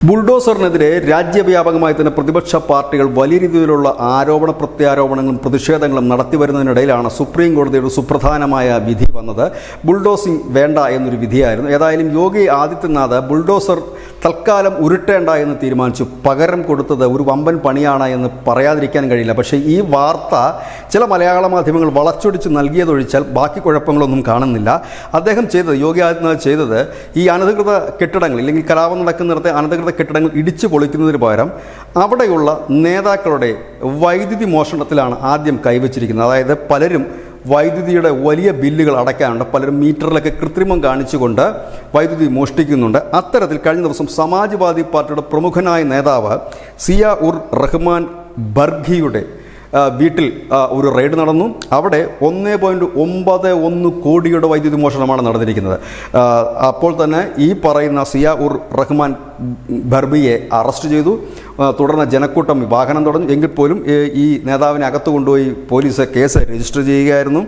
ബുൾഡോസറിനെതിരെ രാജ്യവ്യാപകമായി തന്നെ പ്രതിപക്ഷ പാർട്ടികൾ വലിയ രീതിയിലുള്ള ആരോപണ പ്രത്യാരോപണങ്ങളും പ്രതിഷേധങ്ങളും നടത്തിവരുന്നതിനിടയിലാണ് സുപ്രീം കോടതിയുടെ സുപ്രധാനമായ വിധി വന്നത്. ബുൾഡോസിംഗ് വേണ്ട എന്നൊരു വിധിയായിരുന്നു. ഏതായാലും യോഗി ആദിത്യനാഥ് ബുൾഡോസർ തൽക്കാലം ഉരുട്ടേണ്ട എന്ന് തീരുമാനിച്ചു. പകരം കൊടുത്തത് ഒരു വമ്പൻ പണിയാണ് എന്ന് പറയാതിരിക്കാൻ കഴിയില്ല. പക്ഷേ ഈ വാർത്ത ചില മലയാള മാധ്യമങ്ങൾ വളച്ചൊടിച്ച് നൽകിയതൊഴിച്ചാൽ ബാക്കി കുഴപ്പങ്ങളൊന്നും കാണുന്നില്ല. അദ്ദേഹം ചെയ്തത്, യോഗി ആദിത്യനാഥ് ചെയ്തത്, ഈ അനധികൃത കെട്ടിടങ്ങൾ അല്ലെങ്കിൽ കലാപം നടക്കുന്നിടത്തെ അനധികൃത കെട്ടിടങ്ങൾ ഇടിച്ചു പൊളിക്കുന്നതിന് പകരം അവിടെയുള്ള നേതാക്കളുടെ വൈദ്യുതി മോഷണത്തിലാണ് ആദ്യം കൈവച്ചിരിക്കുന്നത്. അതായത് പലരും വൈദ്യുതിയുടെ വലിയ ബില്ലുകൾ അടയ്ക്കാനുണ്ട്. പലരും മീറ്ററിലൊക്കെ കൃത്രിമം കാണിച്ചുകൊണ്ട് വൈദ്യുതി മോഷ്ടിക്കുന്നുണ്ട്. അത്തരത്തിൽ കഴിഞ്ഞ ദിവസം സമാജ്വാദി പാർട്ടിയുടെ പ്രമുഖനായ നേതാവ് സിയ ഉർ റഹ്മാൻ ബർഖിയുടെ വീട്ടിൽ ഒരു റെയ്ഡ് നടന്നു. അവിടെ 1.91 കോടിയുടെ വൈദ്യുതി മോഷണമാണ് നടന്നിരിക്കുന്നത്. അപ്പോൾ തന്നെ ഈ പറയുന്ന സിയ ഉർ റഹ്മാൻ ബർബിയെ അറസ്റ്റ് ചെയ്തു. തുടർന്ന് ജനക്കൂട്ടം വാഹനം തടഞ്ഞു. എങ്കിൽ പോലും ഈ നേതാവിനെ അകത്ത് കൊണ്ടുപോയി പോലീസ് കേസ് രജിസ്റ്റർ ചെയ്യുകയായിരുന്നു.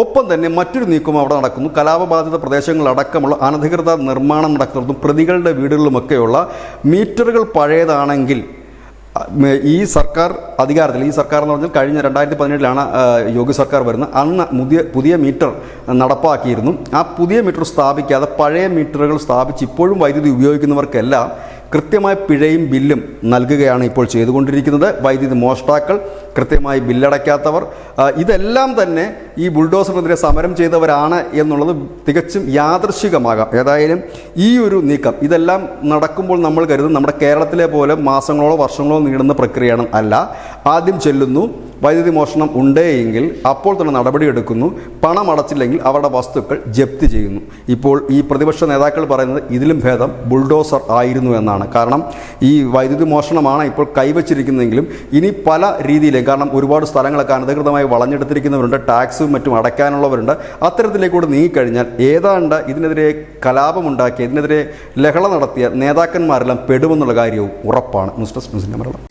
ഒപ്പം തന്നെ മറ്റൊരു നീക്കം അവിടെ നടക്കുന്നു. കലാപബാധിത പ്രദേശങ്ങളടക്കമുള്ള അനധികൃത നിർമ്മാണം നടക്കുന്നതും പ്രതികളുടെ വീടുകളിലുമൊക്കെയുള്ള മീറ്ററുകൾ പഴയതാണെങ്കിൽ ഈ സർക്കാർ അധികാരത്തിൽ, ഈ സർക്കാർ എന്ന് പറഞ്ഞാൽ കഴിഞ്ഞ 2017 യോഗി സർക്കാർ വരുന്നത്, അന്ന് പുതിയ മീറ്റർ നടപ്പാക്കിയിരുന്നു. ആ പുതിയ മീറ്റർ സ്ഥാപിക്കാതെ പഴയ മീറ്ററുകൾ സ്ഥാപിച്ച് ഇപ്പോഴും വൈദ്യുതി ഉപയോഗിക്കുന്നവർക്കെല്ലാം കൃത്യമായ പിഴയും ബില്ലും നൽകുകയാണ് ഇപ്പോൾ ചെയ്തുകൊണ്ടിരിക്കുന്നത്. വൈദ്യുതി മോഷ്ടാക്കൾ, കൃത്യമായി ബില്ലടയ്ക്കാത്തവർ, ഇതെല്ലാം തന്നെ ഈ ബുൾഡോസറിനെതിരെ സമരം ചെയ്തവരാണ് എന്നുള്ളത് തികച്ചും യാദൃശ്ചികമാകാം. ഏതായാലും ഈ ഒരു നീക്കം ഇതെല്ലാം നടക്കുമ്പോൾ നമ്മൾ കരുതും നമ്മുടെ കേരളത്തിലെ പോലെ മാസങ്ങളോ വർഷങ്ങളോ നീളുന്ന പ്രക്രിയയാണ്. അല്ല, ആദ്യം ചെല്ലുന്നു, വൈദ്യുതി മോഷണം ഉണ്ടെങ്കിൽ അപ്പോൾ തന്നെ നടപടിയെടുക്കുന്നു, പണം അടച്ചില്ലെങ്കിൽ അവരുടെ വസ്തുക്കൾ ജപ്തി ചെയ്യുന്നു. ഇപ്പോൾ ഈ പ്രതിപക്ഷ നേതാക്കൾ പറയുന്നത് ഇതിലും ഭേദം ബുൾഡോസർ ആയിരുന്നു എന്നാണ്. കാരണം ഈ വൈദ്യുതി മോഷണമാണ് ഇപ്പോൾ കൈവച്ചിരിക്കുന്നതെങ്കിലും ഇനി പല രീതിയിലും, കാരണം ഒരുപാട് സ്ഥലങ്ങളൊക്കെ അനധികൃതമായി വളഞ്ഞെടുത്തിരിക്കുന്നവരുണ്ട്, ടാക്സും മറ്റും അടയ്ക്കാനുള്ളവരുണ്ട്. അത്തരത്തിലേക്കൂടെ നീങ്ങിക്കഴിഞ്ഞാൽ ഏതാണ്ട് ഇതിനെതിരെ കലാപമുണ്ടാക്കിയ, ഇതിനെതിരെ ലഹള നടത്തിയ നേതാക്കന്മാരെല്ലാം പെടുമെന്നുള്ള കാര്യവും ഉറപ്പാണ്. News desk news Malayalam.